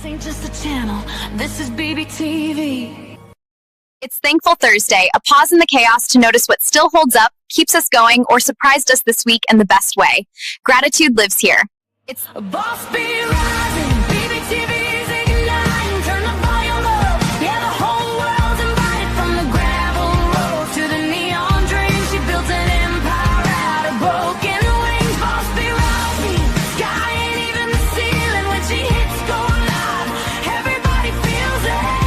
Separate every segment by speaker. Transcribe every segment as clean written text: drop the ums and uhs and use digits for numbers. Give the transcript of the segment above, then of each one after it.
Speaker 1: This ain't just a channel, this is BBTV.
Speaker 2: It's Thankful Thursday, a pause in the chaos to notice what still holds up, keeps us going, or surprised us this week in the best way. Gratitude lives here. It's
Speaker 1: A boss be rising, BBTV's igniting, turn the volume up, yeah, the whole world's invited. From the gravel road to the neon dream, she built an empire out of broken wings. Boss be rising, sky ain't even the ceiling when she hits go live, everybody feels it.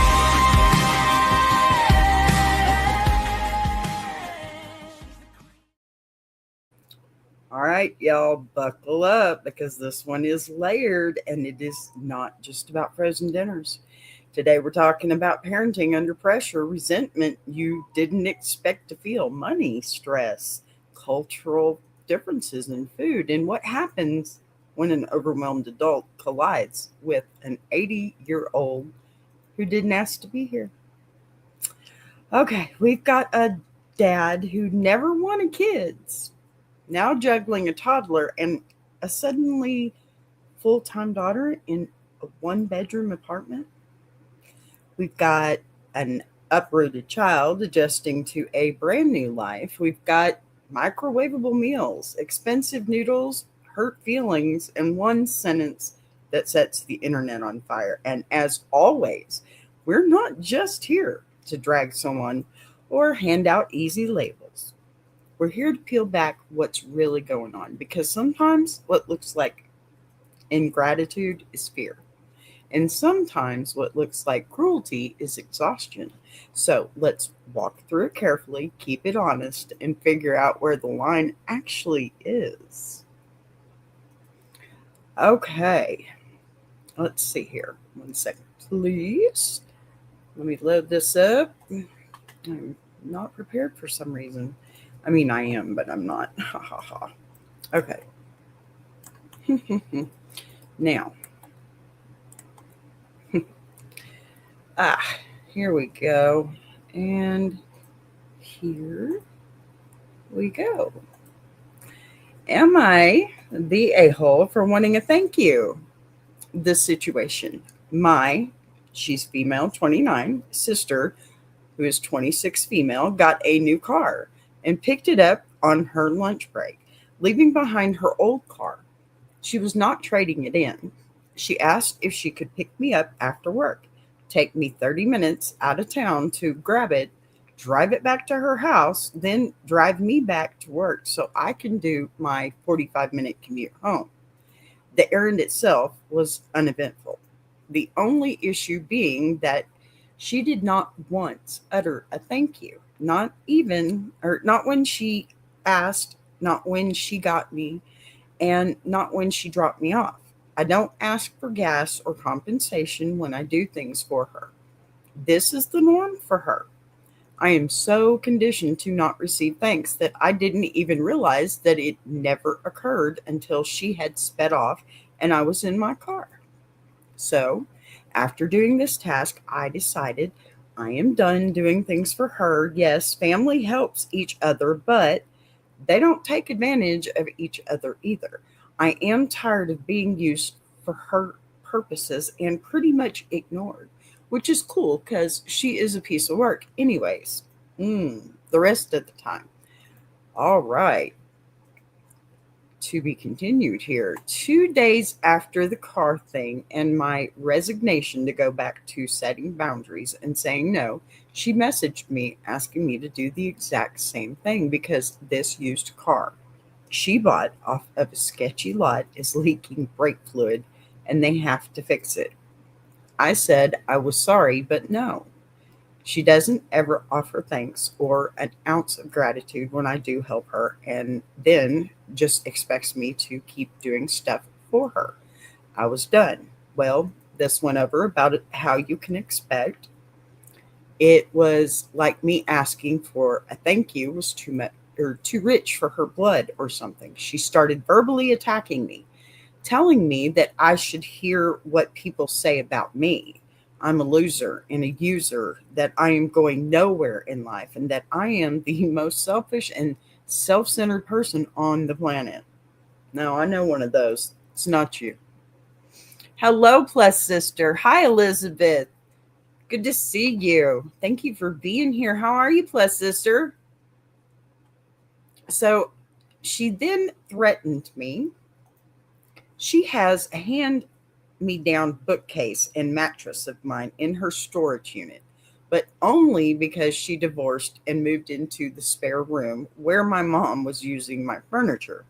Speaker 3: All right, y'all, buckle up because this one is layered and it is not just about frozen dinners. Today, we're talking about parenting under pressure, resentment you didn't expect to feel, money, stress, cultural differences in food, and what happens when an overwhelmed adult collides with an 80-year-old who didn't ask to be here. Okay, we've got a dad who never wanted kids, now juggling a toddler and a suddenly full-time daughter in a one-bedroom apartment. We've got an uprooted child adjusting to a brand new life. We've got microwavable meals, expensive noodles, hurt feelings, and one sentence that sets the internet on fire. And as always, we're not just here to drag someone or hand out easy labels. We're here to peel back what's really going on, because sometimes what looks like ingratitude is fear. And sometimes what looks like cruelty is exhaustion. So let's walk through it carefully, keep it honest, and figure out where the line actually is. Okay, let's see here. 1 second, please. Let me load this up. I'm not prepared for some reason. I mean, I am, but I'm not. Ha ha ha. Okay. Now. Here we go. And here we go. Am I the a-hole for wanting a thank you? This situation. She's female, 29, sister, who is 26 female, got a new car and picked it up on her lunch break, leaving behind her old car. She was not trading it in. She asked if she could pick me up after work, take me 30 minutes out of town to grab it, drive it back to her house, then drive me back to work so I can do my 45-minute commute home. The errand itself was uneventful. The only issue being that she did not once utter a thank you. Not when she asked, not when she got me, and not when she dropped me off. I don't ask for gas or compensation when I do things for her. This is the norm for her. I am so conditioned to not receive thanks that I didn't even realize that it never occurred until she had sped off and I was in my car. So, after doing this task, I decided I am done doing things for her. Yes, family helps each other, but they don't take advantage of each other either. I am tired of being used for her purposes and pretty much ignored, which is cool because she is a piece of work anyways. The rest of the time. All right. To be continued here. 2 days after the car thing and my resignation to go back to setting boundaries and saying no, she messaged me asking me to do the exact same thing because this used car she bought off of a sketchy lot is leaking brake fluid and they have to fix it. I said I was sorry, but no. She doesn't ever offer thanks or an ounce of gratitude when I do help her, and then just expects me to keep doing stuff for her. I was done. Well, this went over about how you can expect. It was like me asking for a thank you was too much or too rich for her blood or something. She started verbally attacking me, telling me that I should hear what people say about me. I'm a loser and a user, that I am going nowhere in life, and that I am the most selfish and self-centered person on the planet. Now, I know one of those. It's not you. Hello, Plus Sister. Hi, Elizabeth. Good to see you. Thank you for being here. How are you, Plus Sister? So she then threatened me. She has a hand me down bookcase and mattress of mine in her storage unit, but only because she divorced and moved into the spare room where my mom was using my furniture.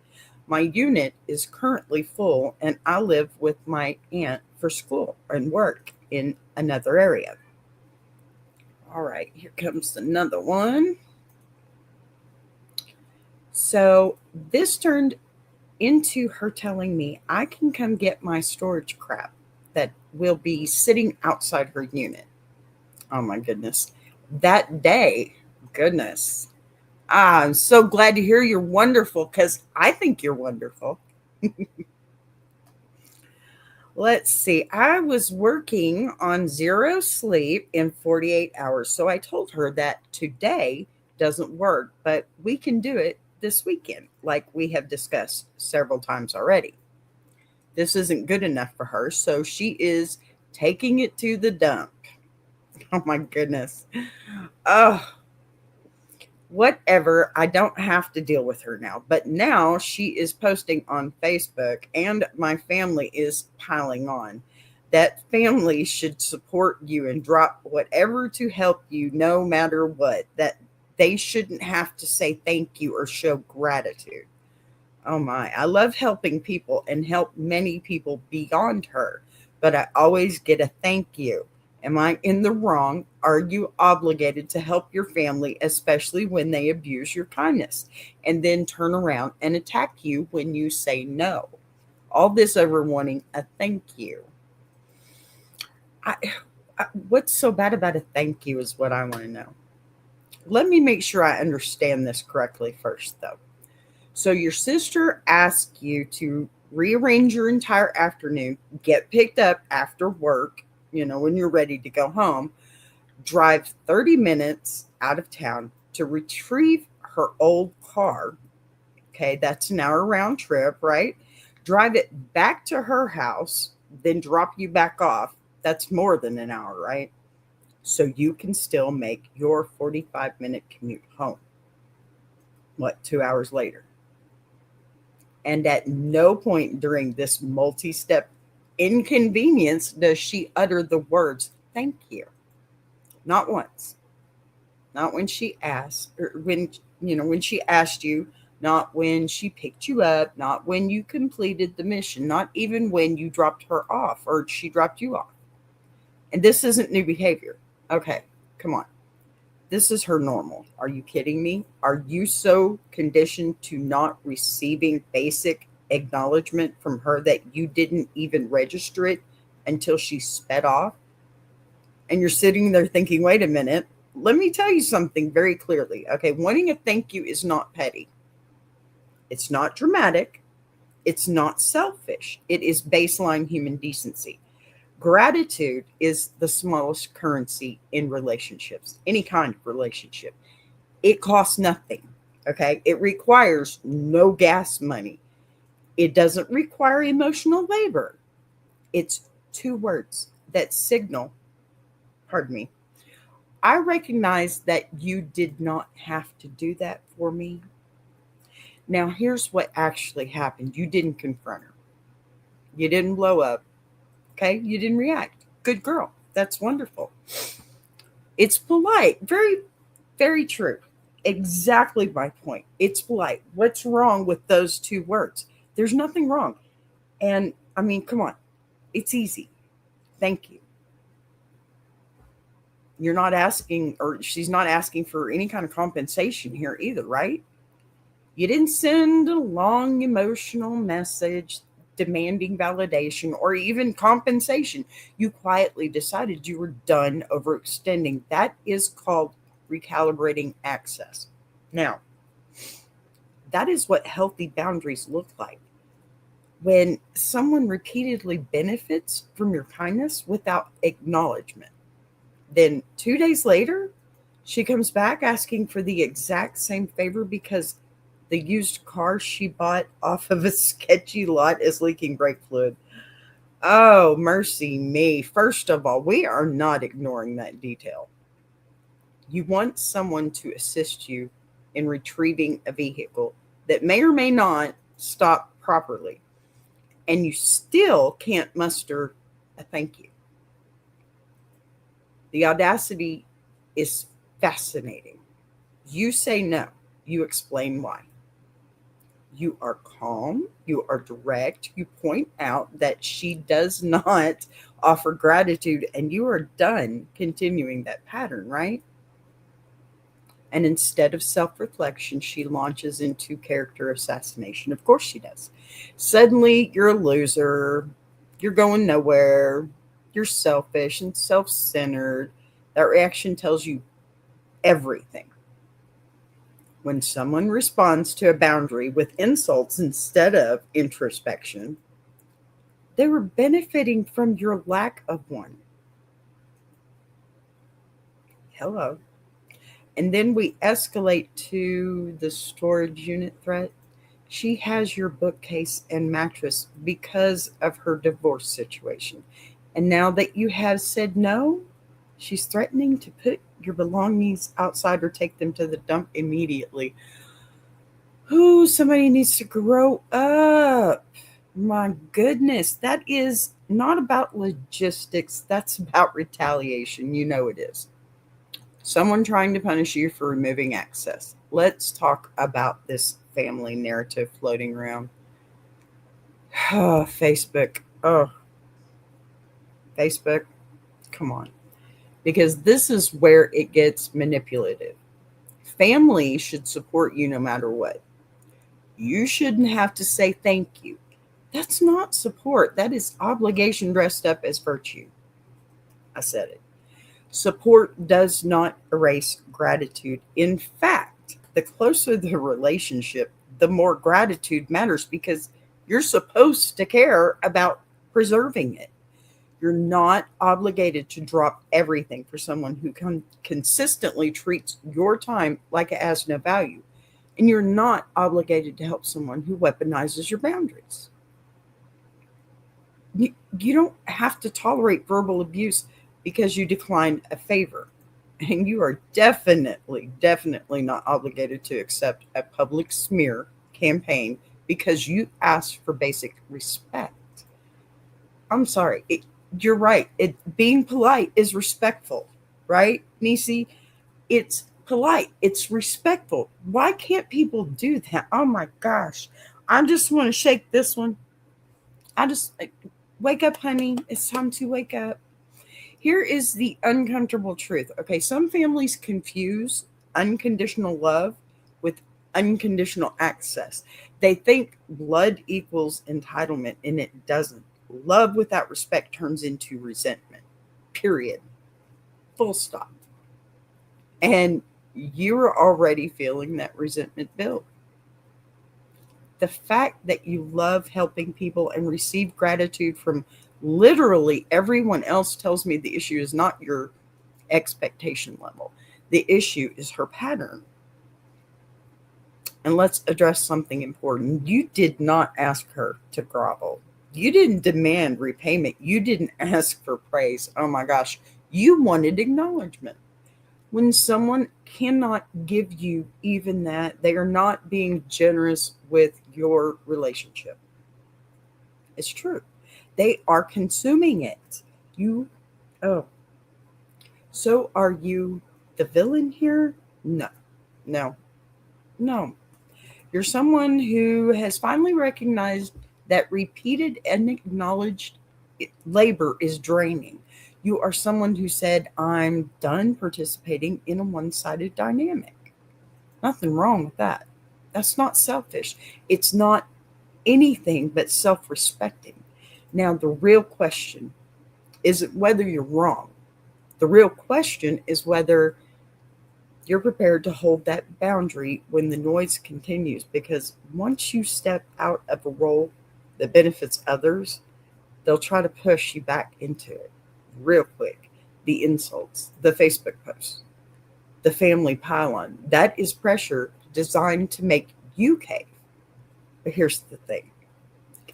Speaker 3: My unit is currently full, and I live with my aunt for school and work in another area. All right, here comes another one. So this turned into her telling me I can come get my storage crap that will be sitting outside her unit. Oh my goodness. That day, goodness. I'm so glad to hear you're wonderful because I think you're wonderful. Let's see. I was working on zero sleep in 48 hours. So I told her that today doesn't work, but we can do it this weekend, like we have discussed several times already. This isn't good enough for her, so she is taking it to the dump. Oh my goodness. Oh, whatever. I don't have to deal with her now. But now she is posting on Facebook, and my family is piling on. That family should support you and drop whatever to help you no matter what. That they shouldn't have to say thank you or show gratitude. Oh my, I love helping people and help many people beyond her, but I always get a thank you. Am I in the wrong? Are you obligated to help your family, especially when they abuse your kindness, and then turn around and attack you when you say no? All this over wanting a thank you. I, what's so bad about a thank you is what I want to know. Let me make sure I understand this correctly first, though. So your sister asked you to rearrange your entire afternoon, get picked up after work, when you're ready to go home, drive 30 minutes out of town to retrieve her old car. Okay, that's an hour round trip, right? Drive it back to her house, then drop you back off. That's more than an hour, right? So you can still make your 45-minute commute home. What, 2 hours later? And at no point during this multi-step inconvenience does she utter the words, thank you. Not once. Not when she asked, or when she asked you, not when she picked you up, not when you completed the mission, not even when you dropped her off or she dropped you off. And this isn't new behavior. Okay, come on. This is her normal. Are you kidding me? Are you so conditioned to not receiving basic acknowledgement from her that you didn't even register it until she sped off? And you're sitting there thinking, wait a minute, let me tell you something very clearly. Okay, wanting a thank you is not petty. It's not dramatic. It's not selfish. It is baseline human decency. Gratitude is the smallest currency in relationships, any kind of relationship. It costs nothing. Okay. It requires no gas money. It doesn't require emotional labor. It's two words that signal, pardon me, I recognize that you did not have to do that for me. Now, here's what actually happened. You didn't confront her. You didn't blow up. Okay, you didn't react. Good girl. That's wonderful. It's polite. Very, very true. Exactly my point. It's polite. What's wrong with those two words? There's nothing wrong. And I mean, come on. It's easy. Thank you. You're not asking, or she's not asking for any kind of compensation here either, right? You didn't send a long emotional message demanding validation or even compensation. You quietly decided you were done overextending. That is called recalibrating access. Now, that is what healthy boundaries look like. When someone repeatedly benefits from your kindness without acknowledgement, then 2 days later, she comes back asking for the exact same favor because the used car she bought off of a sketchy lot is leaking brake fluid. Oh, mercy me. First of all, we are not ignoring that detail. You want someone to assist you in retrieving a vehicle that may or may not stop properly, and you still can't muster a thank you. The audacity is fascinating. You say no, you explain why. You are calm, you are direct, you point out that she does not offer gratitude, and you are done continuing that pattern, right? And instead of self reflection, she launches into character assassination. Of course, she does. Suddenly, you're a loser, you're going nowhere, you're selfish and self centered. That reaction tells you everything. When someone responds to a boundary with insults instead of introspection, they were benefiting from your lack of one. Hello. And then we escalate to the storage unit threat. She has your bookcase and mattress because of her divorce situation. And now that you have said no, she's threatening to put your belongings outside or take them to the dump immediately. Ooh, somebody needs to grow up. My goodness, that is not about logistics. That's about retaliation. You know it is. Someone trying to punish you for removing access. Let's talk about this family narrative floating around. Oh, Facebook. Oh, Facebook. Come on. Because this is where it gets manipulative. Family should support you no matter what. You shouldn't have to say thank you. That's not support. That is obligation dressed up as virtue. I said it. Support does not erase gratitude. In fact, the closer the relationship, the more gratitude matters because you're supposed to care about preserving it. You're not obligated to drop everything for someone who consistently treats your time like it has no value. And you're not obligated to help someone who weaponizes your boundaries. You don't have to tolerate verbal abuse because you declined a favor. And you are definitely not obligated to accept a public smear campaign because you asked for basic respect. I'm sorry. You're right. Being polite is respectful, right, Nisi? It's polite. It's respectful. Why can't people do that? Oh my gosh. I just want to shake this one. Wake up, honey. It's time to wake up. Here is the uncomfortable truth. Okay, some families confuse unconditional love with unconditional access. They think blood equals entitlement, and it doesn't. Love without respect turns into resentment. Period. Full stop. And you're already feeling that resentment build. The fact that you love helping people and receive gratitude from literally everyone else tells me the issue is not your expectation level. The issue is her pattern. And let's address something important. You did not ask her to grovel. You didn't demand repayment. You didn't ask for praise. Oh my gosh. You wanted acknowledgement. When someone cannot give you even that, they are not being generous with your relationship. It's true. They are consuming it. Oh, so are you the villain here? No, no, no. You're someone who has finally recognized that repeated and acknowledged labor is draining. You are someone who said, I'm done participating in a one sided dynamic. Nothing wrong with that. That's not selfish. It's not anything but self respecting. Now, the real question isn't whether you're wrong. The real question is whether you're prepared to hold that boundary when the noise continues. Because once you step out of a role that benefits others, they'll try to push you back into it real quick. The insults, the Facebook posts, the family pile-on. That is pressure designed to make you cave. But here's the thing.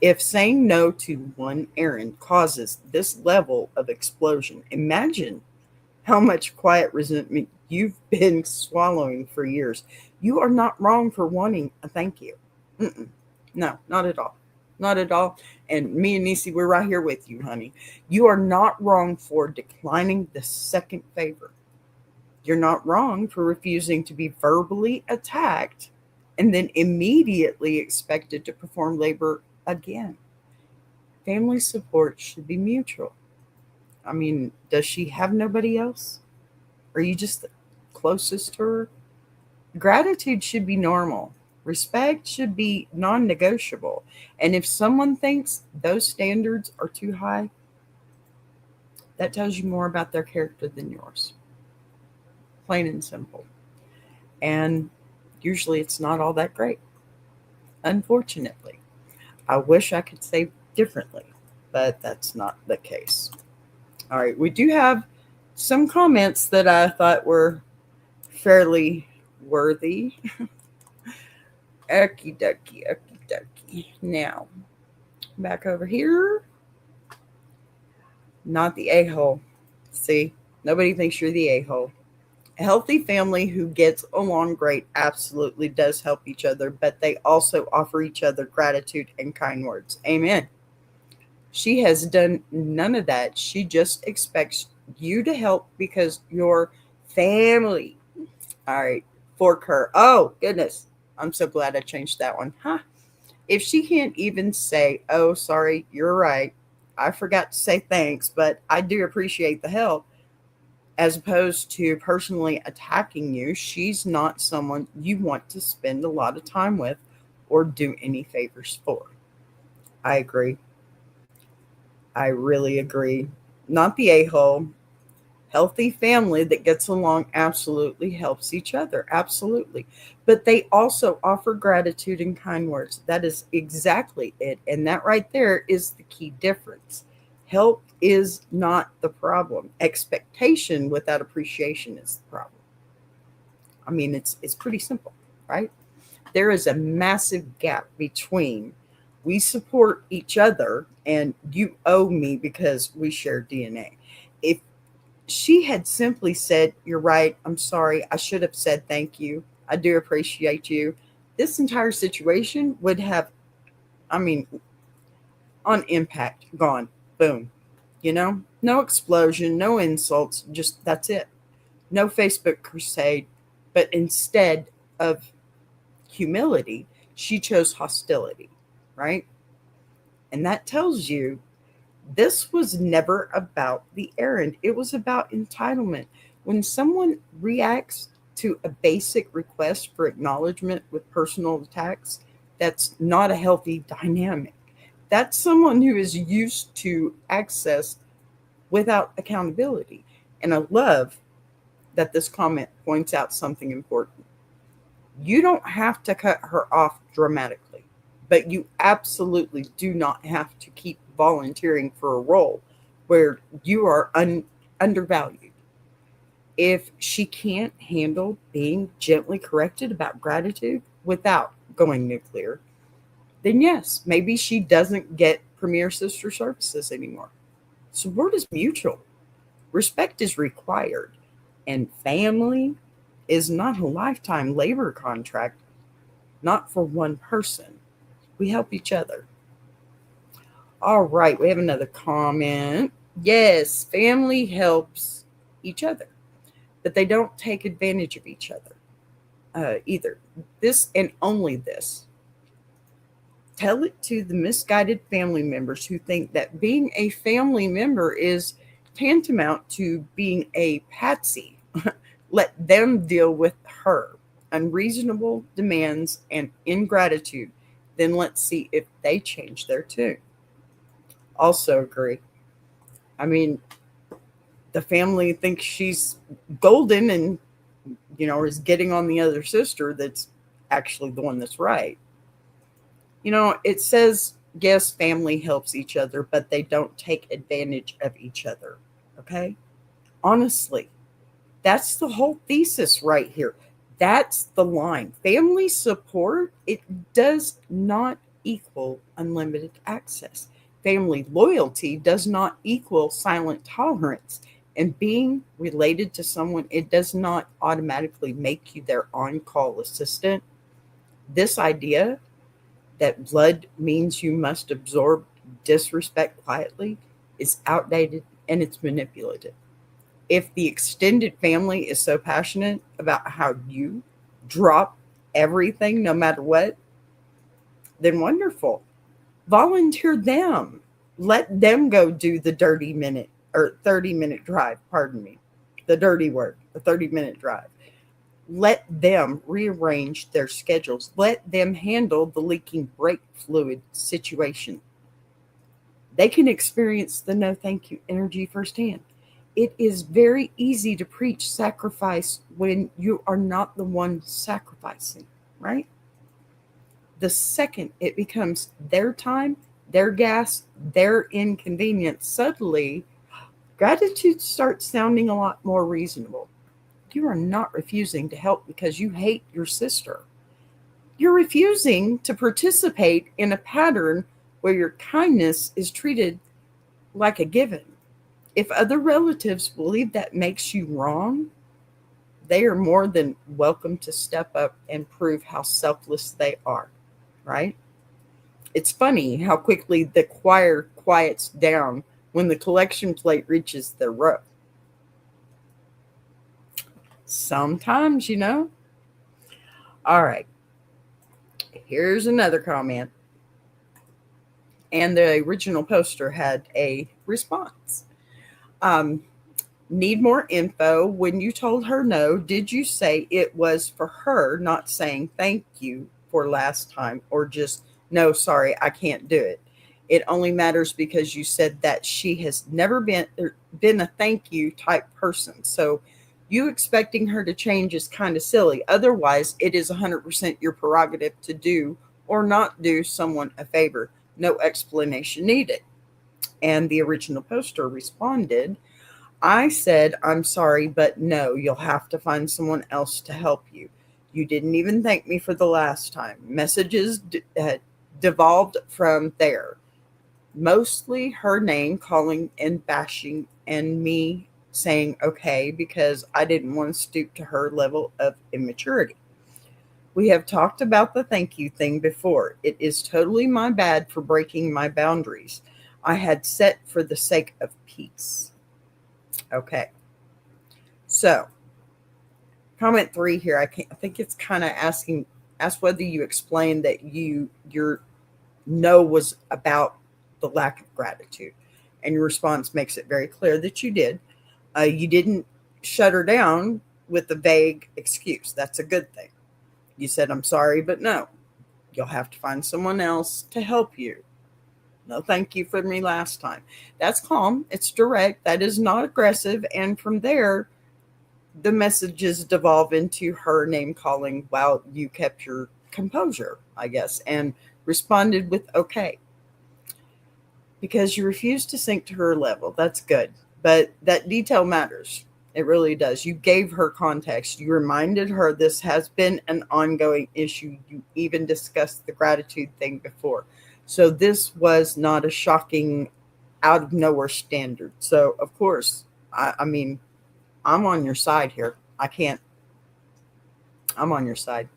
Speaker 3: If saying no to one errand causes this level of explosion, imagine how much quiet resentment you've been swallowing for years. You are not wrong for wanting a thank you. Mm-mm. No, not at all. Not at all. And me and Nisi, we're right here with you, honey. You are not wrong for declining the second favor. You're not wrong for refusing to be verbally attacked and then immediately expected to perform labor again. Family support should be mutual. I mean, does she have nobody else? Are you just the closest to her? Gratitude should be normal. Respect should be non negotiable. And if someone thinks those standards are too high, that tells you more about their character than yours. Plain and simple. And usually it's not all that great, unfortunately. I wish I could say differently, but that's not the case. All right, we do have some comments that I thought were fairly worthy. Okie dokie, okie dokie. Now, back over here. Not the a-hole. See, nobody thinks you're the a-hole. A healthy family who gets along great absolutely does help each other, but they also offer each other gratitude and kind words. Amen. She has done none of that. She just expects you to help because you're family. All right, fork her. Oh, goodness. I'm so glad I changed that one. Huh? If she can't even say, oh, sorry, you're right. I forgot to say thanks, but I do appreciate the help, as opposed to personally attacking you, she's not someone you want to spend a lot of time with or do any favors for. I agree. I really agree. Not the a-hole. Healthy family that gets along absolutely helps each other. Absolutely. But they also offer gratitude and kind words. That is exactly it. And that right there is the key difference. Help is not the problem. Expectation without appreciation is the problem. I mean, it's pretty simple, right? There is a massive gap between we support each other and you owe me because we share DNA. If she had simply said, you're right, I'm sorry, I should have said thank you, I do appreciate you, this entire situation would have, I mean, on impact, gone, boom. No explosion, no insults, just that's it. No Facebook crusade, but instead of humility, she chose hostility, right? And that tells you this was never about the errand. It was about entitlement. When someone reacts to a basic request for acknowledgement with personal attacks, that's not a healthy dynamic. That's someone who is used to access without accountability. And I love that this comment points out something important. You don't have to cut her off dramatically, but you absolutely do not have to keep volunteering for a role where you are undervalued. If she can't handle being gently corrected about gratitude without going nuclear, then yes, maybe she doesn't get Premier Sister services anymore. Support is mutual. Respect is required. And family is not a lifetime labor contract, not for one person. We help each other. All right, we have another comment. Yes, family helps each other, but they don't take advantage of each other either. This and only this. Tell it to the misguided family members who think that being a family member is tantamount to being a patsy. Let them deal with her unreasonable demands and ingratitude. Then let's see if they change their tune. Also agree. I mean, the family thinks she's golden and, is getting on the other sister that's actually the one that's right. It says, yes, family helps each other, but they don't take advantage of each other. Okay? Honestly, that's the whole thesis right here. That's the line. Family support, it does not equal unlimited access. Family loyalty does not equal silent tolerance. And being related to someone, it does not automatically make you their on call assistant. This idea that blood means you must absorb disrespect quietly is outdated and it's manipulative. If the extended family is so passionate about how you drop everything no matter what, then wonderful. Volunteer them. Let them go do the dirty minute or 30-minute drive, pardon me. The dirty word, the 30-minute drive. Let them rearrange their schedules. Let them handle the leaking brake fluid situation. They can experience the no thank you energy firsthand. It is very easy to preach sacrifice when you are not the one sacrificing, right? The second it becomes their time, their gas, their inconvenience, suddenly gratitude starts sounding a lot more reasonable. You are not refusing to help because you hate your sister. You're refusing to participate in a pattern where your kindness is treated like a given. If other relatives believe that makes you wrong, they are more than welcome to step up and prove how selfless they are, right? It's funny how quickly the choir quiets down when the collection plate reaches their row. Sometimes, All right, here's another comment. And the original poster had a response. Um, Need more info. When you told her no, did you say it was for her, not saying thank you for last time, or just no, sorry, I can't do it? It only matters because you said that she has never been a thank you type person. So you expecting her to change is kind of silly. Otherwise, it is 100% your prerogative to do or not do someone a favor. No explanation needed. And the original poster responded, I said, I'm sorry, but no, you'll have to find someone else to help you. You didn't even thank me for the last time. Messages devolved from there. Mostly her name calling and bashing, and me saying okay because I didn't want to stoop to her level of immaturity. We have talked about the thank you thing before. It is totally my bad for breaking my boundaries I had set for the sake of peace. Okay. So, comment 3 here. I think it's kind of ask whether you explained that your no was about the lack of gratitude, and your response makes it very clear that you did. You didn't shut her down with a vague excuse. That's a good thing. You said, I'm sorry, but no. You'll have to find someone else to help you. No, thank you for me last time. That's calm. It's direct. That is not aggressive. And from there, the messages devolve into her name calling while you kept your composure, I guess, and responded with okay. Because you refused to sink to her level. That's good. But that detail matters. It really does. You gave her context. You reminded her this has been an ongoing issue. You even discussed the gratitude thing before. So this was not a shocking, out of nowhere standard. So, of course, I mean, I'm on your side here. I'm on your side.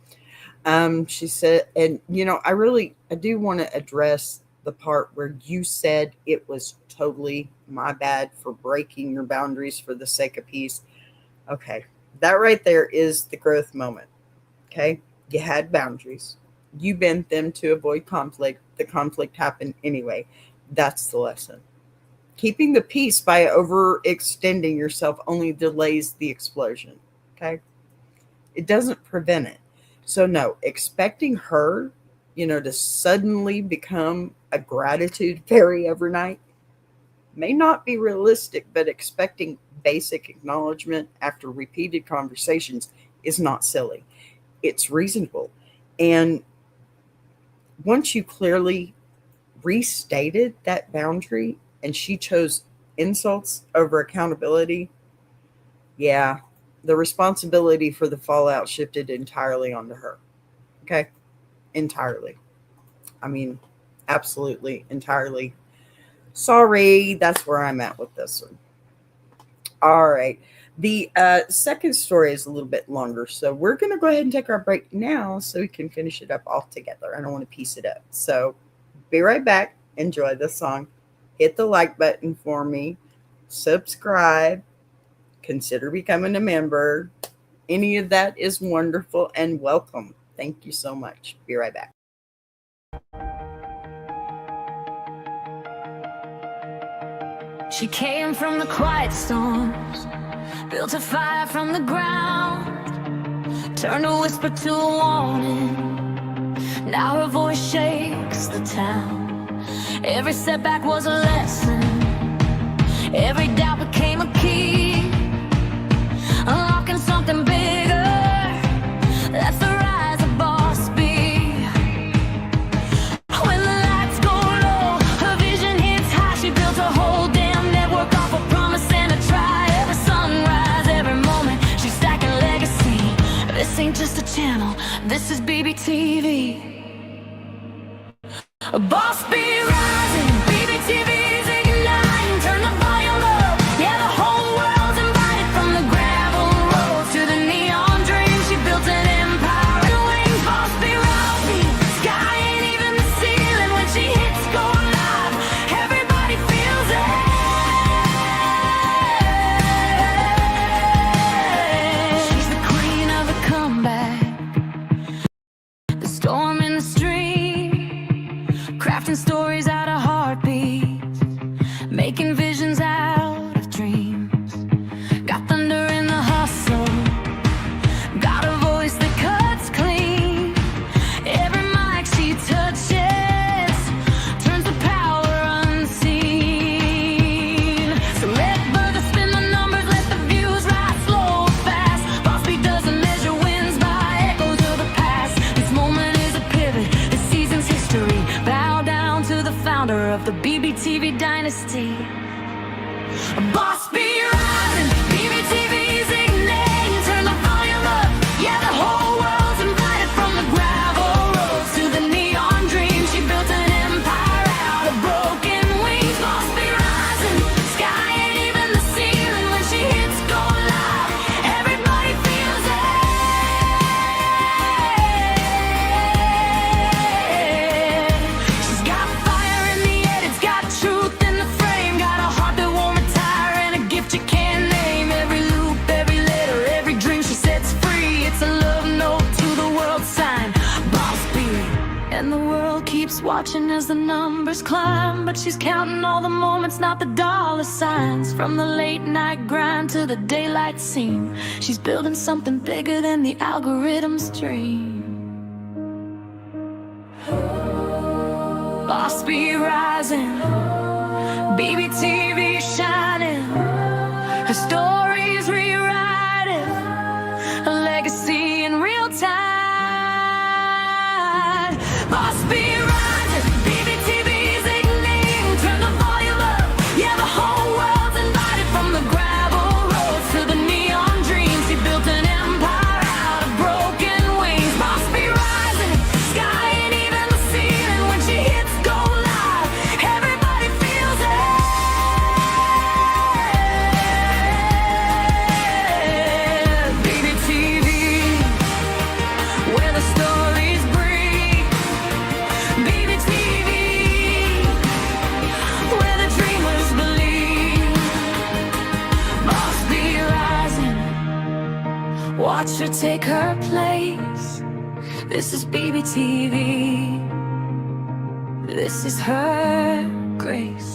Speaker 3: She said, and I do want to address the part where you said it was totally my bad for breaking your boundaries for the sake of peace. Okay. That right there is the growth moment. Okay. You had boundaries. You bent them to avoid conflict. The conflict happened anyway. That's the lesson. Keeping the peace by overextending yourself only delays the explosion. Okay. It doesn't prevent it. So no, expecting her, to suddenly become a gratitude fairy overnight may not be realistic, but expecting basic acknowledgement after repeated conversations is not silly. It's reasonable. And once you clearly restated that boundary and she chose insults over accountability, yeah, the responsibility for the fallout shifted entirely onto her. Okay? Entirely. I mean, absolutely, entirely. Sorry, that's where I'm at with this one. All right. The second story is a little bit longer, so we're going to go ahead and take our break now so we can finish it up all together. I don't want to piece it up. So be right back. Enjoy the song. Hit the like button for me. Subscribe. Consider becoming a member. Any of that is wonderful and welcome. Thank you so much. Be right back.
Speaker 1: She came from the quiet storms, built a fire from the ground, turned a whisper to a warning. Now her voice shakes the town. Every setback was a lesson, every doubt became a key, unlocking something bigger. That's the rise of Boss B. When the lights go low, her vision hits high. She built a whole damn network off a promise and a try. Every sunrise, every moment, she's stacking legacy. This ain't just a channel, this is BBTV. Boss B rising, BBTV's igniting. Turn the volume up, yeah, the whole world's invited. From the gravel road to the neon dream, she built an empire. The wings, Boss B rising, sky ain't even the ceiling. When she hits go live, everybody feels it. She's the queen of the comeback, the storm in the stream, crafting stories out of heartbeats, making visions out of dreams. Got thunder in the hustle, got a voice that cuts clean. Every mic she touches turns the power unseen. So let further spin the numbers, let the views rise slow or fast. Boss B doesn't measure wins by echoes of the past. This moment is a pivot, this season's history. Bow down to the founder of the BBTV dynasty. Boss B rising, BBTV's igniting. Turn the volume up, yeah, the whole world's invited. From the gravel roads to the neon dream, she built an empire out of broken wings. Boss B rising, sky ain't even the ceiling. When she hits go live, everybody feels it. She's got fire in the head, it's got truth in the frame, got a heart that won't retire and a gift you can't name. Every loop, every letter, every dream she sets free, it's a love note to the world sign. Boss B. And the world keeps watching as the numbers climb, but she's counting all the moments, not the dollar signs. From the late night grind to the daylight scene, she's building something bigger than the algorithm's dream. Boss B rising, BBTV shining, her story's rewriting, a legacy in real time. Boss B rising, BBTV's igniting. Turn the volume up, yeah, the whole world's invited. From the gravel roads to the neon dreams, she built an empire out of broken wings. Boss B rising, sky ain't even the ceiling. When she hits go live, everybody feels it. BBTV, where the stories breathe. BBTV, where the dreamers believe. Boss B rising, watch her take her place. This is BBTV, this is her grace.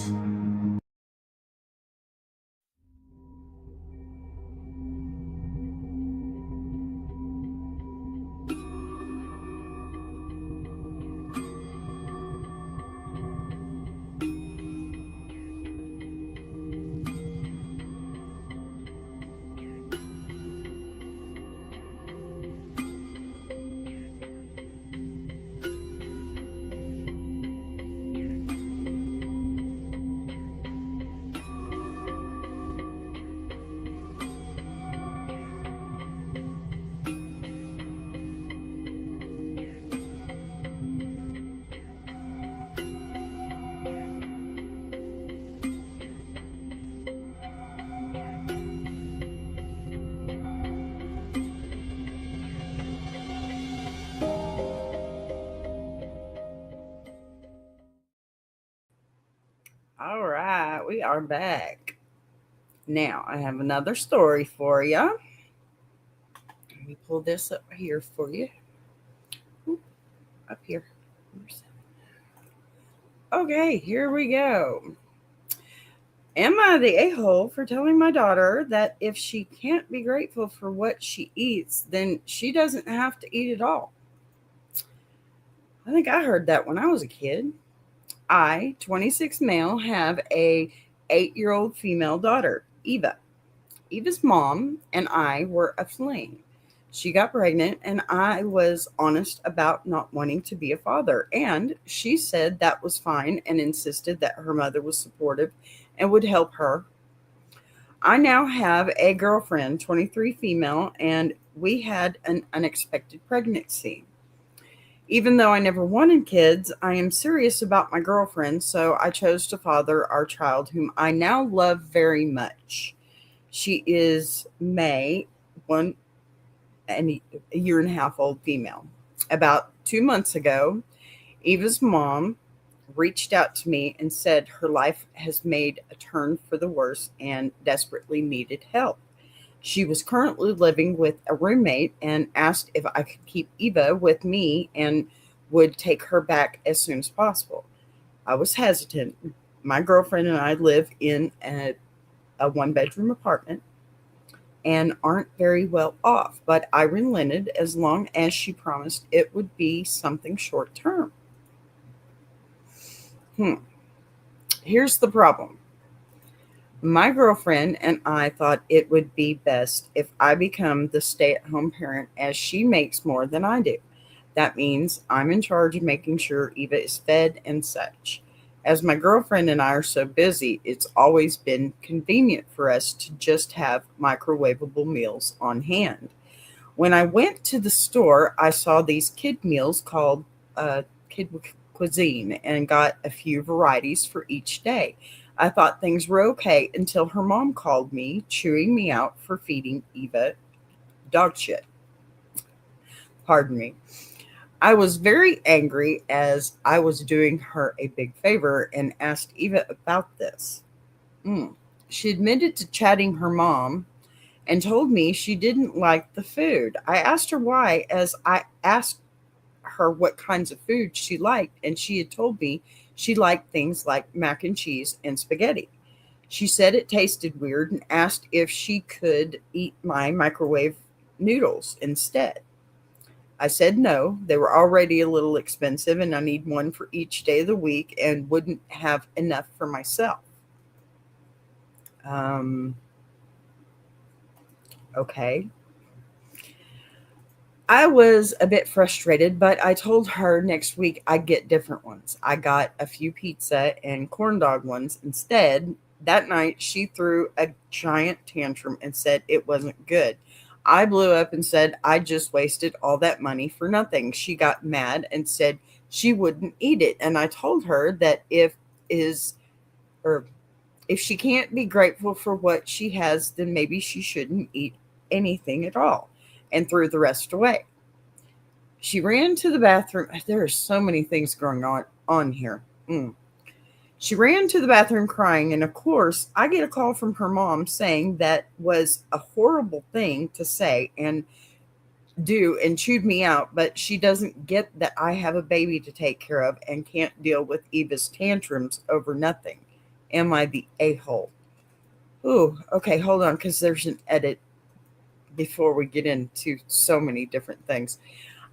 Speaker 3: All right, we are back. Now, I have another story for you. Let me pull this up here for you. Oop, up here. Okay, here we go. Am I the a hole for telling my daughter that if she can't be grateful for what she eats, then she doesn't have to eat at all? I think I heard that when I was a kid. I, 26 male, have a 8-year-old female daughter, Eva. Eva's mom and I were a fling. She got pregnant, and I was honest about not wanting to be a father. And she said that was fine and insisted that her mother was supportive and would help her. I now have a girlfriend, 23 female, and we had an unexpected pregnancy. Even though I never wanted kids, I am serious about my girlfriend, so I chose to father our child, whom I now love very much. She is May, one and a year and a half old female. About 2 months ago, Eva's mom reached out to me and said her life has made a turn for the worse and desperately needed help. She was currently living with a roommate and asked if I could keep Eva with me and would take her back as soon as possible. I was hesitant. My girlfriend and I live in a 1 bedroom apartment and aren't very well off, but I relented as long as she promised it would be something short term. Hmm. Here's the problem. My girlfriend and I thought it would be best if I become the stay at home parent as she makes more than I do. That means I'm in charge of making sure Eva is fed and such. As my girlfriend and I are so busy, it's always been convenient for us to just have microwavable meals on hand. When I went to the store, I saw these kid meals called kid cuisine and got a few varieties for each day. I thought things were okay until her mom called me, chewing me out for feeding Eva dog shit. Pardon me. I was very angry as I was doing her a big favor and asked Eva about this. Mm. She admitted to chatting her mom and told me she didn't like the food. I asked her why, as I asked her what kinds of food she liked, and she had told me she liked things like mac and cheese and spaghetti. She said it tasted weird and asked if she could eat my microwave noodles instead. I said no, they were already a little expensive and I need one for each day of the week and wouldn't have enough for myself. Um, okay. I was a bit frustrated, but I told her next week I'd get different ones. I got a few pizza and corn dog ones instead. That night, she threw a giant tantrum and said it wasn't good. I blew up and said I just wasted all that money for nothing. She got mad and said she wouldn't eat it. And I told her that is or if she can't be grateful for what she has, then maybe she shouldn't eat anything at all and threw the rest away. She ran to the bathroom. There are so many things going on here. She ran to the bathroom crying, and of course, I get a call from her mom saying that was a horrible thing to say and do and chewed me out, but she doesn't get that I have a baby to take care of and can't deal with Eva's tantrums over nothing. Am I the a hole? Ooh, okay, hold on, because there's an edit before we get into so many different things.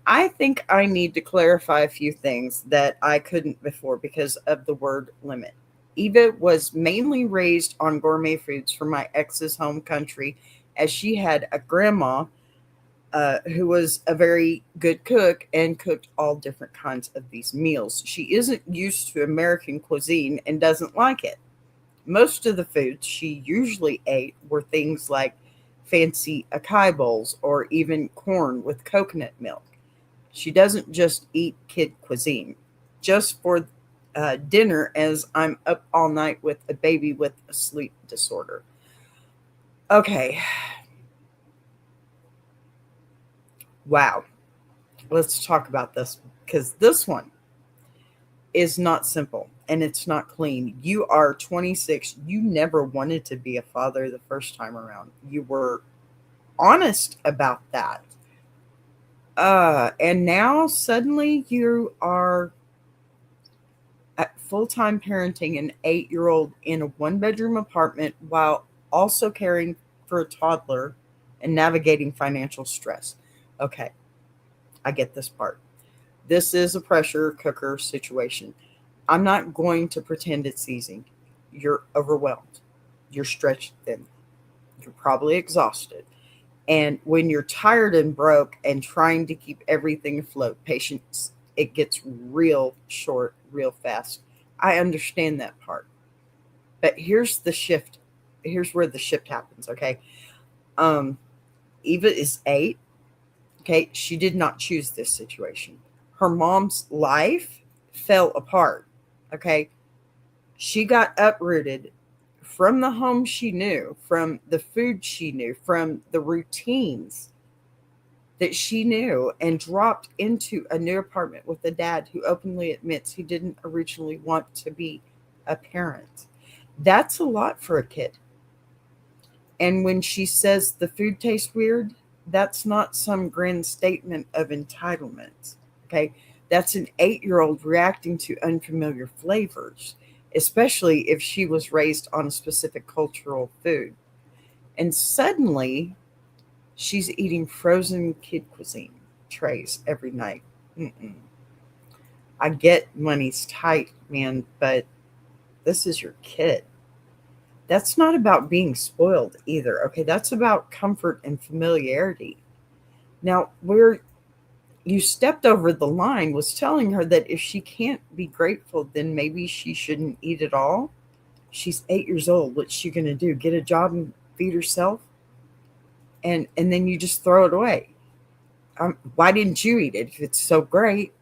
Speaker 3: I think I need to clarify a few things that I couldn't before because of the word limit. Eva was mainly raised on gourmet foods from my ex's home country, as she had a grandma who was a very good cook and cooked all different kinds of these meals. She isn't used to American cuisine and doesn't like it. Most of the foods she usually ate were things like fancy acai bowls or even corn with coconut milk. She doesn't just eat kid cuisine. Just for dinner, as I'm up all night with a baby with a sleep disorder. Okay. Wow. Let's talk about this because this one is not simple and it's not clean. You are 26. You never wanted to be a father the first time around. You were honest about that. And now suddenly you are at full-time parenting an 8-year-old in a one-bedroom apartment while also caring for a toddler and navigating financial stress. Okay, I get this part. This is a pressure cooker situation. I'm not going to pretend it's easy. You're overwhelmed. You're stretched thin. You're probably exhausted. And when you're tired and broke and trying to keep everything afloat, patience, it gets real short, real fast. I understand that part. But here's the shift. Here's where the shift happens, okay? Um, Eva is 8. Okay, she did not choose this situation. Her mom's life fell apart. Okay, she got uprooted from the home she knew, from the food she knew, from the routines that she knew, and dropped into a new apartment with a dad who openly admits he didn't originally want to be a parent. That's a lot for a kid. And when she says the food tastes weird, that's not some grand statement of entitlement. Okay. That's an 8-year-old reacting to unfamiliar flavors, especially if she was raised on a specific cultural food. And suddenly she's eating frozen kid cuisine trays every night. Mm-mm. I get money's tight, man, but this is your kid. That's not about being spoiled either. Okay, that's about comfort and familiarity. Now, where you stepped over the line was telling her that if she can't be grateful, then maybe she shouldn't eat at all. She's 8 years old. What's she going to do? Get a job and feed herself? And then you just throw it away. Why didn't you eat it if it's so great?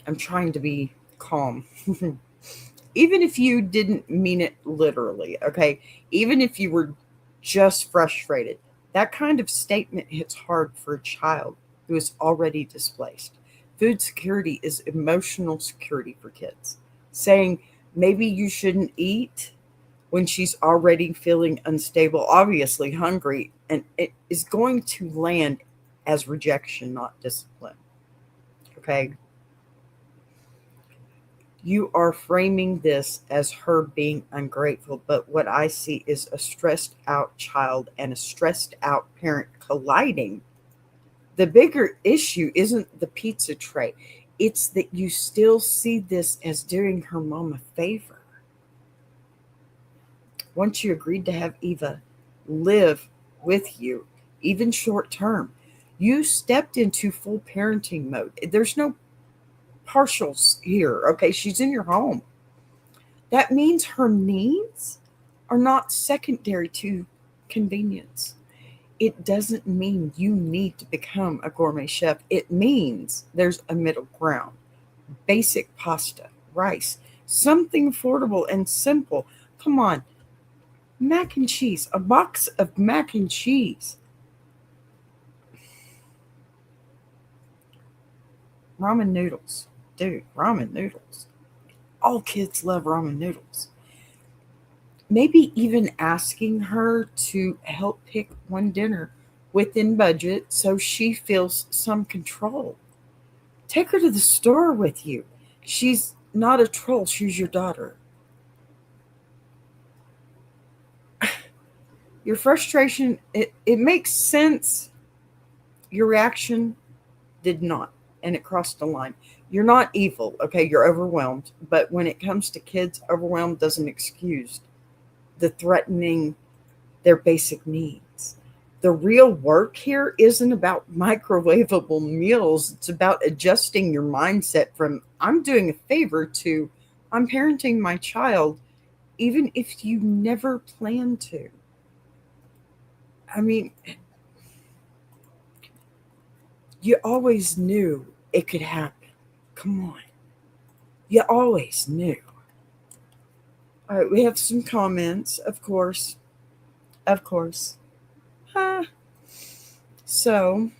Speaker 3: I'm trying to be calm. Even if you didn't mean it literally, okay? Even if you were just frustrated, that kind of statement hits hard for a child who is already displaced. Food security is emotional security for kids. Saying maybe you shouldn't eat when she's already feeling unstable, obviously hungry, and it is going to land as rejection, not discipline. Okay? You are framing this as her being ungrateful, but what I see is a stressed out child and a stressed out parent colliding. The bigger issue isn't the pizza tray, it's that you still see this as doing her mom a favor. Once you agreed to have Eva live with you, even short term, you stepped into full parenting mode. There's no partials here. Okay, she's in your home. That means her needs are not secondary to convenience. It doesn't mean you need to become a gourmet chef. It means there's a middle ground. Basic pasta, rice, something affordable and simple. Come on, mac and cheese, a box of mac and cheese. Ramen noodles. Dude, ramen noodles. All kids love ramen noodles. Maybe even asking her to help pick one dinner within budget so she feels some control. Take her to the store with you. She's not a troll, she's your daughter. Your frustration, it makes sense. Your reaction did not, and it crossed the line. You're not evil, okay? You're overwhelmed. But when it comes to kids, overwhelmed doesn't excuse the threatening their basic needs. The real work here isn't about microwavable meals. It's about adjusting your mindset from I'm doing a favor to I'm parenting my child, even if you never plan to. I mean, you always knew it could happen. Come on. You always knew. All right, we have some comments, of course. Of course. So,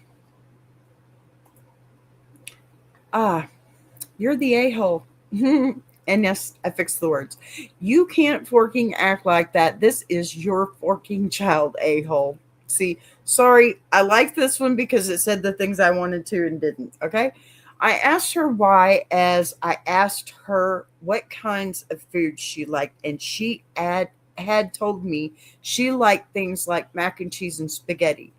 Speaker 3: Ah, you're the a-hole. And yes, I fixed the words. You can't forking act like that. This is your forking child, a-hole. See, sorry, I like this one because it said the things I wanted to and didn't. Okay. I asked her why, as I asked her what kinds of food she liked, and she had told me she liked things like mac and cheese and spaghetti.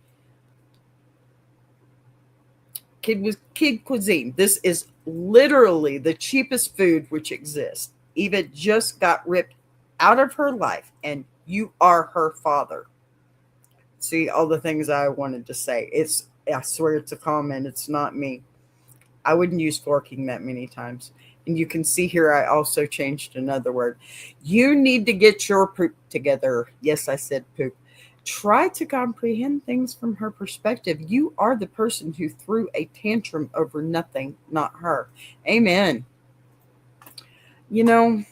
Speaker 3: Kid cuisine. This is literally the cheapest food which exists. Eva just got ripped out of her life, and you are her father. See all the things I wanted to say. I swear it's a comment. It's not me. I wouldn't use forking that many times. And you can see here I also changed another word. You need to get your poop together. Yes, I said poop. Try to comprehend things from her perspective. You are the person who threw a tantrum over nothing, not her. Amen. You know,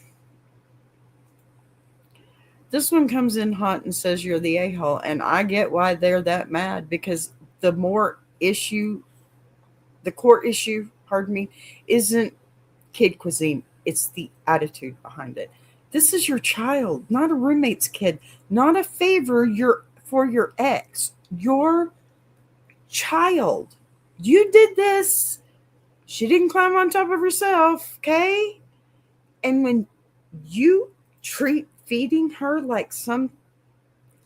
Speaker 3: this one comes in hot and says you're the a-hole. And I get why they're that mad, because the core issue, pardon me, isn't kid cuisine. It's the attitude behind it. This is your child, not a roommate's kid, not a favor for your ex. Your child. You did this. She didn't climb on top of herself, okay? And when you treat feeding her like some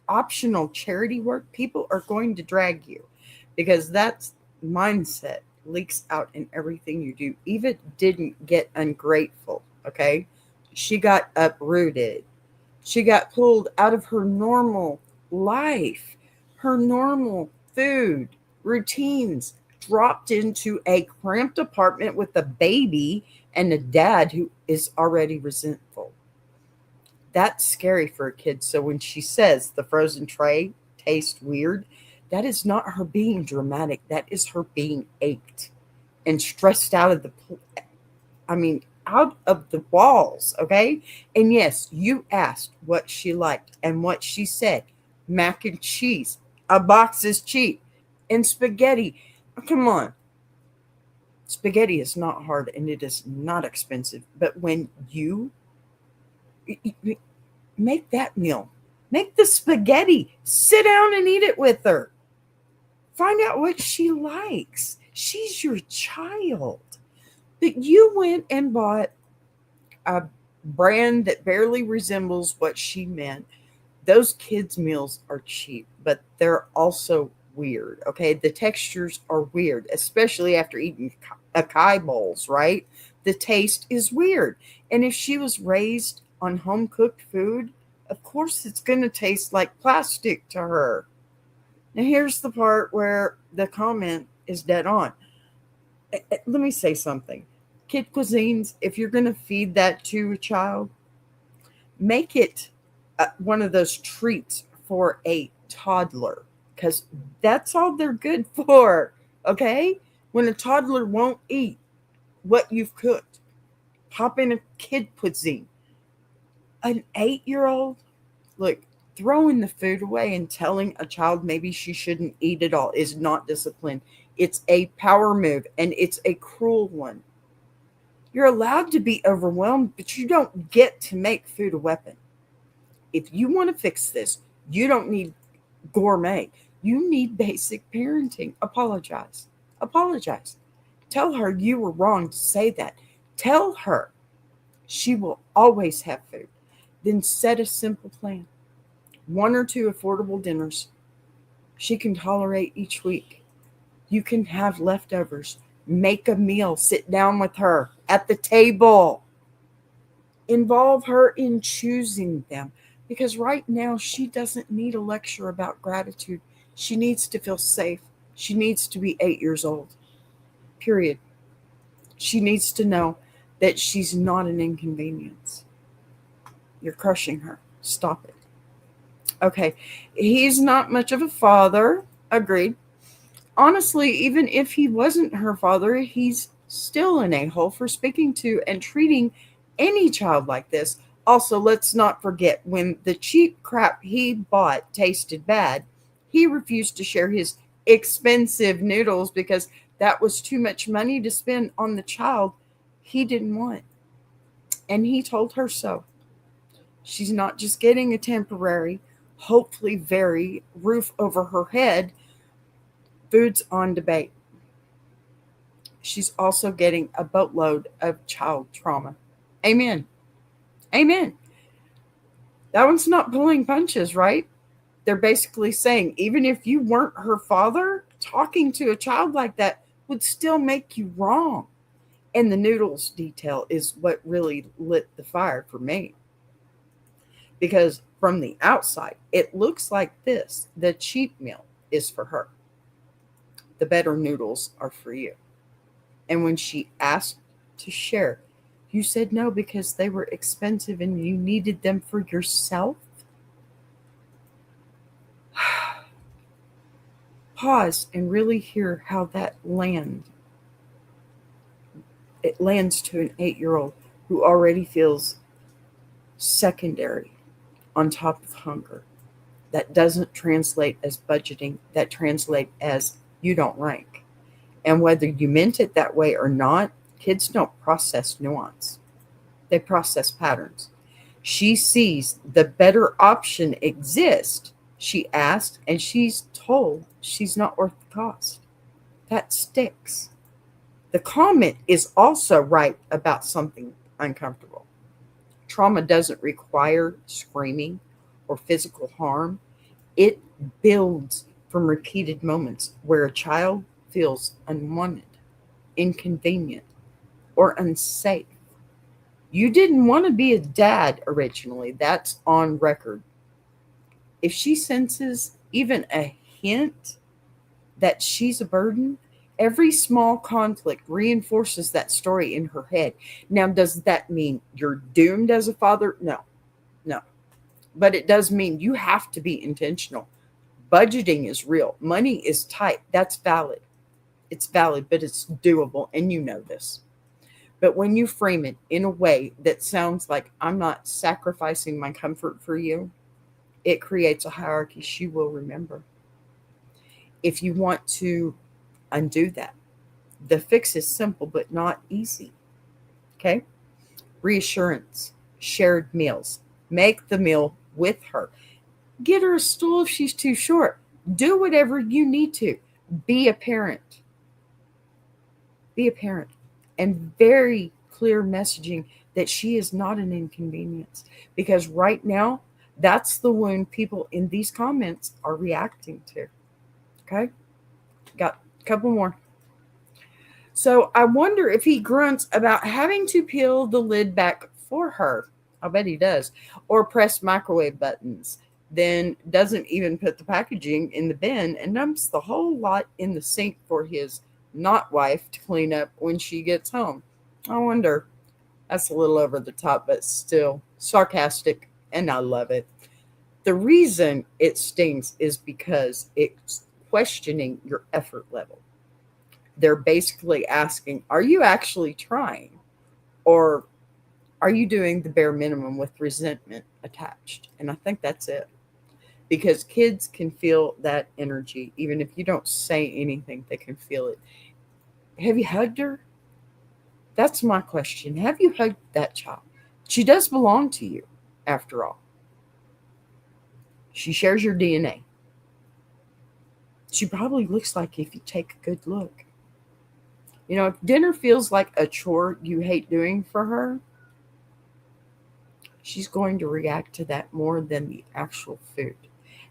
Speaker 3: optional charity work, people are going to drag you, because that's mindset leaks out in everything you do. Eva didn't get ungrateful, okay? She got uprooted. She got pulled out of her normal life, her normal food routines, dropped into a cramped apartment with a baby and a dad who is already resentful. That's scary for a kid. So when she says the frozen tray tastes weird, that is not her being dramatic. That is her being ached and stressed out of out of the walls, okay? And yes, you asked what she liked, and what she said, mac and cheese. A box is cheap. And spaghetti. Oh, come on. Spaghetti is not hard and it is not expensive. But when you make that meal, make the spaghetti, sit down and eat it with her. Find out what she likes. She's your child. But you went and bought a brand that barely resembles what she meant. Those kids' meals are cheap, but they're also weird. Okay. The textures are weird, especially after eating acai bowls, right? The taste is weird. And if she was raised on home cooked food, of course it's going to taste like plastic to her. Now, here's the part where the comment is dead on. Let me say something. Kid cuisines, if you're going to feed that to a child, make it one of those treats for a toddler, because that's all they're good for, okay? When a toddler won't eat what you've cooked, pop in a kid cuisine. An 8-year-old, look, throwing the food away and telling a child maybe she shouldn't eat it all is not discipline. It's a power move, and it's a cruel one. You're allowed to be overwhelmed, but you don't get to make food a weapon. If you want to fix this, you don't need gourmet. You need basic parenting. Apologize. Apologize. Tell her you were wrong to say that. Tell her she will always have food. Then set a simple plan. 1 or 2 affordable dinners she can tolerate each week. You can have leftovers. Make a meal. Sit down with her at the table. Involve her in choosing them. Because right now, she doesn't need a lecture about gratitude. She needs to feel safe. She needs to be 8 years old. Period. She needs to know that she's not an inconvenience. You're crushing her. Stop it. Okay. He's not much of a father. Agreed. Honestly, even if he wasn't her father, he's still an a-hole for speaking to and treating any child like this. Also, let's not forget, when the cheap crap he bought tasted bad, he refused to share his expensive noodles because That was too much money to spend on the child he didn't want. And he told her so. She's not just getting a temporary, hopefully very roof over her head, foods on debate. She's also getting a boatload of child trauma. Amen. Amen. That one's not pulling punches, right? They're basically saying, even if you weren't her father, talking to a child like that would still make you wrong. And the noodles detail is what really lit the fire for me. Because from the outside, it looks like this. The cheap meal is for her. The better noodles are for you. And when she asked to share, you said no because they were expensive and you needed them for yourself. Pause and really hear how that lands. It lands to an 8-year-old who already feels secondary on top of hunger. That doesn't translate as budgeting. That translates as you don't rank. And whether you meant it that way or not, kids don't process nuance. They process patterns. She sees the better option exists. She asked, and she's told she's not worth the cost. That sticks. The comment is also right about something uncomfortable. Trauma doesn't require screaming or physical harm. It builds from repeated moments where a child feels unwanted, inconvenient, or unsafe. You didn't want to be a dad originally. That's on record. If she senses even a hint that she's a burden, every small conflict reinforces that story in her head. Now, does that mean you're doomed as a father? No. But it does mean you have to be intentional. Budgeting is real. Money is tight. That's valid. It's valid, but it's doable, and you know this. But when you frame it in a way that sounds like I'm not sacrificing my comfort for you, it creates a hierarchy she will remember. If you want to undo that, the fix is simple but not easy. Okay? Reassurance, shared meals. Make the meal with her. Get her a stool if she's too short. Do whatever you need to. Be a parent. Be a parent. And very clear messaging that she is not an inconvenience. Because right now, that's the wound people in these comments are reacting to. Okay? Got a couple more. So I wonder if he grunts about having to peel the lid back for her. I bet he does. Or press microwave buttons. Then doesn't even put the packaging in the bin and dumps the whole lot in the sink for his not wife to clean up when she gets home. I wonder. That's a little over the top, but still sarcastic, and I love it. The reason it stings is because it's questioning your effort level. They're basically asking, are you actually trying? Or are you doing the bare minimum with resentment attached? And I think that's it. Because kids can feel that energy. Even if you don't say anything, they can feel it. Have you hugged her? That's my question. Have you hugged that child? She does belong to you, after all. She shares your DNA. She probably looks like if you take a good look. You know, if dinner feels like a chore you hate doing for her, she's going to react to that more than the actual food.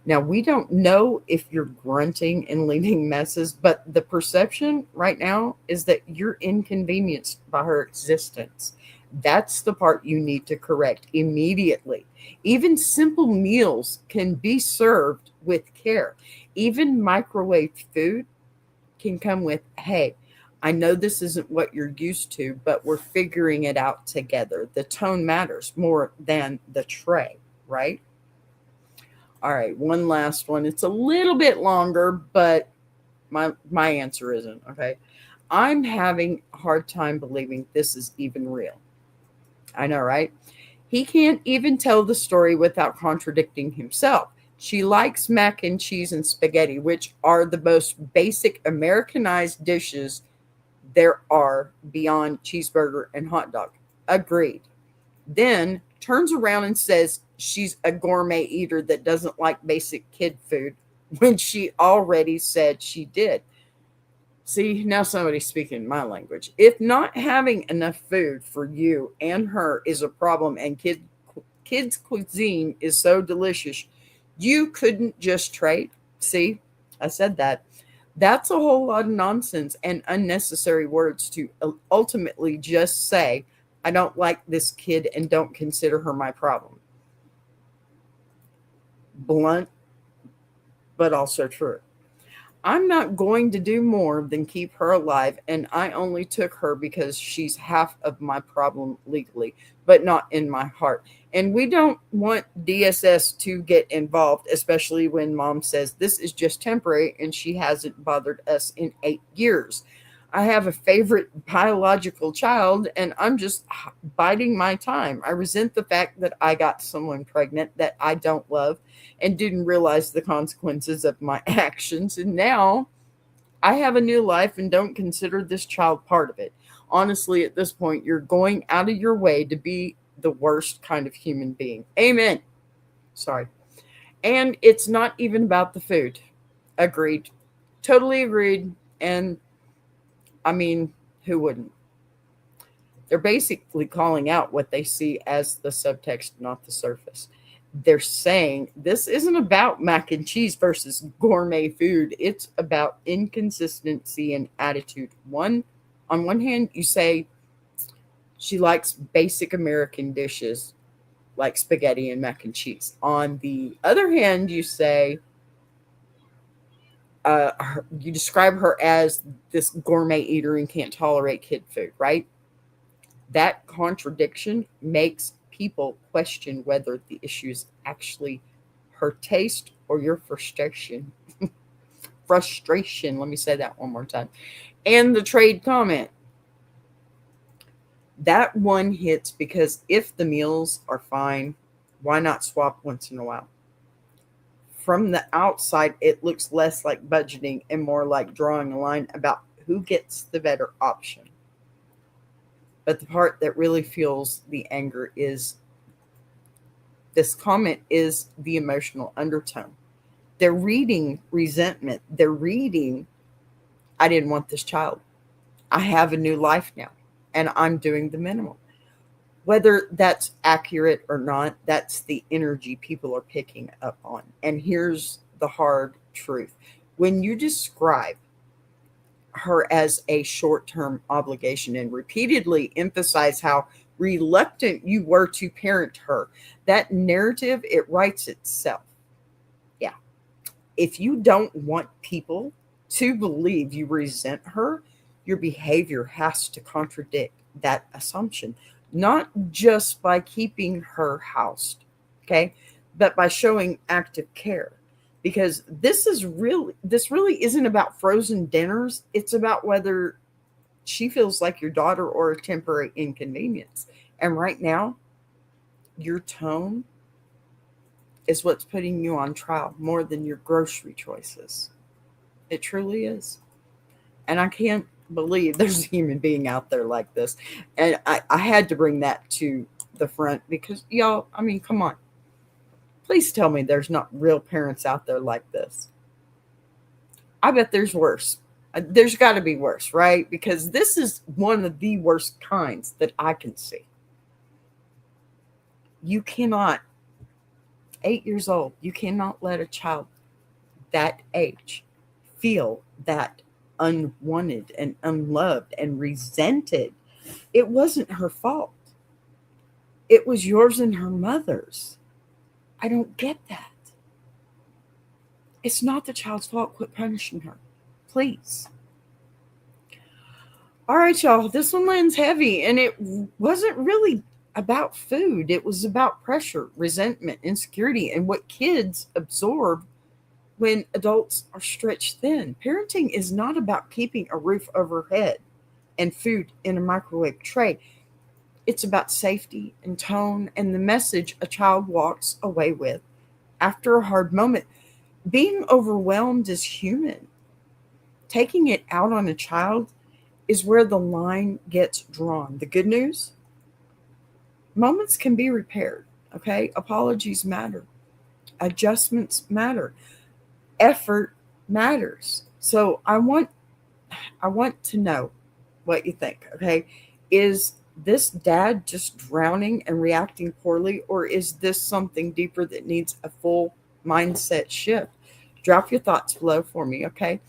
Speaker 3: Now, we don't know if you're grunting and leaving messes, but the perception right now is that you're inconvenienced by her existence. That's the part you need to correct immediately. Even simple meals can be served with care. Even microwave food can come with, hey, I know this isn't what you're used to, but we're figuring it out together. The tone matters more than the tray, right? All right, one last one. It's a little bit longer, but my answer isn't, okay? I'm having a hard time believing this is even real. I know, right? He can't even tell the story without contradicting himself. She likes mac and cheese and spaghetti, which are the most basic Americanized dishes there are beyond cheeseburger and hot dog. Agreed. Then turns around and says she's a gourmet eater that doesn't like basic kid food when she already said she did. See, now somebody's speaking my language. If not having enough food for you and her is a problem and kids' cuisine is so delicious, you couldn't just trade. See, I said that. That's a whole lot of nonsense and unnecessary words to ultimately just say, I don't like this kid and don't consider her my problem. Blunt, but also true. I'm not going to do more than keep her alive, and I only took her because she's half of my problem legally, but not in my heart. And we don't want DSS to get involved, especially when mom says this is just temporary and she hasn't bothered us in 8 years. I have a favorite biological child, and I'm just biding my time. I resent the fact that I got someone pregnant that I don't love and didn't realize the consequences of my actions. And now I have a new life and don't consider this child part of it. Honestly, at this point, you're going out of your way to be the worst kind of human being. Amen. Sorry. And it's not even about the food. Agreed. Totally agreed. And I mean, who wouldn't? They're basically calling out what they see as the subtext, not the surface. They're saying this isn't about mac and cheese versus gourmet food. It's about inconsistency and attitude. On one hand, you say she likes basic American dishes like spaghetti and mac and cheese. On the other hand, you say you describe her as this gourmet eater and can't tolerate kid food, right? That contradiction makes people question whether the issue is actually her taste or your frustration. Frustration. Let me say that one more time. And the trade comment. That one hits because if the meals are fine, why not swap once in a while? From the outside, it looks less like budgeting and more like drawing a line about who gets the better option. But the part that really fuels the anger is this comment is the emotional undertone. They're reading resentment. They're reading, I didn't want this child. I have a new life now, and I'm doing the minimum. Whether that's accurate or not, that's the energy people are picking up on. And here's the hard truth. When you describe her as a short-term obligation and repeatedly emphasize how reluctant you were to parent her, that narrative, it writes itself. Yeah. If you don't want people to believe you resent her, your behavior has to contradict that assumption, not just by keeping her housed, okay, but by showing active care. Because this really isn't about frozen dinners. It's about whether she feels like your daughter or a temporary inconvenience. And right now, your tone is what's putting you on trial more than your grocery choices. It truly is. And I can't believe there's a human being out there like this. And I had to bring that to the front because, y'all, I mean, come on. Please tell me there's not real parents out there like this. I bet there's worse. There's got to be worse, right? Because this is one of the worst kinds that I can see. You cannot, 8 years old, you cannot let a child that age feel that unwanted and unloved and resented. It wasn't her fault. It was yours and her mother's. I don't get that. It's not the child's fault. Quit punishing her. Please. All right, y'all. This one lands heavy, and it wasn't really about food. It was about pressure, resentment, insecurity, and what kids absorb when adults are stretched thin. Parenting is not about keeping a roof overhead and food in a microwave tray. It's about safety and tone and the message a child walks away with after a hard moment. Being overwhelmed is human. Taking it out on a child is where the line gets drawn. The good news, moments can be repaired. Okay. Apologies matter. Adjustments matter. Effort matters. So I want to know what you think. Okay. Is this dad just drowning and reacting poorly, or is this something deeper that needs a full mindset shift? Drop your thoughts below for me. Okay.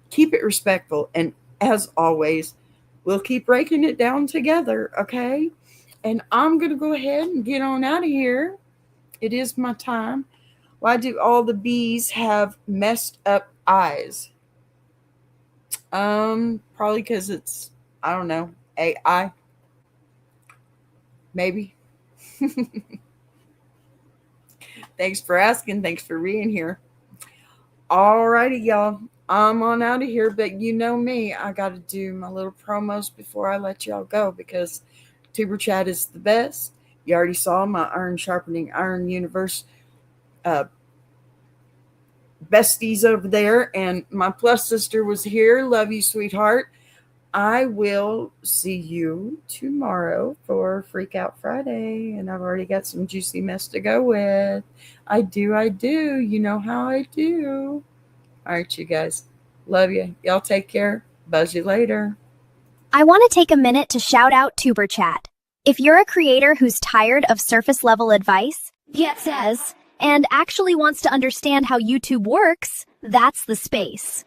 Speaker 3: Keep it respectful. And as always, we'll keep breaking it down together. Okay. And I'm going to go ahead and get on out of here. It is my time. Why do all the bees have messed up eyes? Probably because it's, I don't know, AI. Maybe. Thanks for asking. Thanks for being here. Alrighty, y'all. I'm on out of here, but you know me. I got to do my little promos before I let y'all go because Tuber Chat is the best. You already saw my Iron Sharpening Iron Universe besties over there, and my plus sister was here. Love you, sweetheart. I will see you tomorrow for Freak Out Friday, and I've already got some juicy mess to go with. I do. You know how I do. All right, you guys. Love you. Y'all take care. Buzz you later.
Speaker 4: I want to take a minute to shout out Tuber Chat. If you're a creator who's tired of surface level advice, says, and actually wants to understand how YouTube works, that's the space.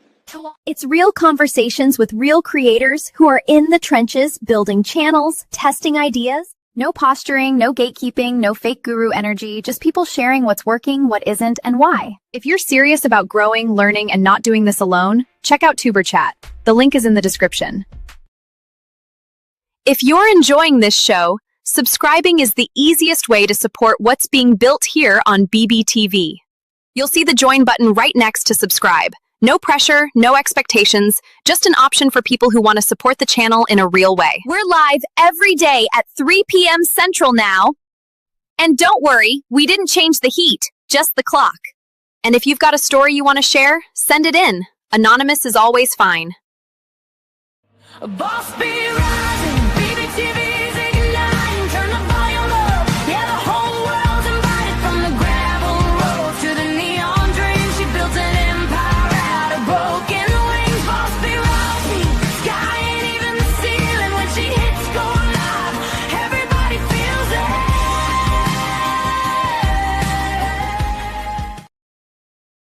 Speaker 4: It's real conversations with real creators who are in the trenches building channels, testing ideas. No posturing, no gatekeeping, no fake guru energy, just people sharing what's working, what isn't, and why.
Speaker 2: If you're serious about growing, learning, and not doing this alone, check out Tuber Chat. The link is in the description. If you're enjoying this show, subscribing is the easiest way to support what's being built here on BBTV. You'll see the join button right next to subscribe. No pressure, no expectations, just an option for people who want to support the channel in a real way.
Speaker 4: We're live every day at 3 p.m. Central now.
Speaker 2: And don't worry, we didn't change the heat, just the clock. And if you've got a story you want to share, send it in. Anonymous is always fine.
Speaker 1: Boss be rising.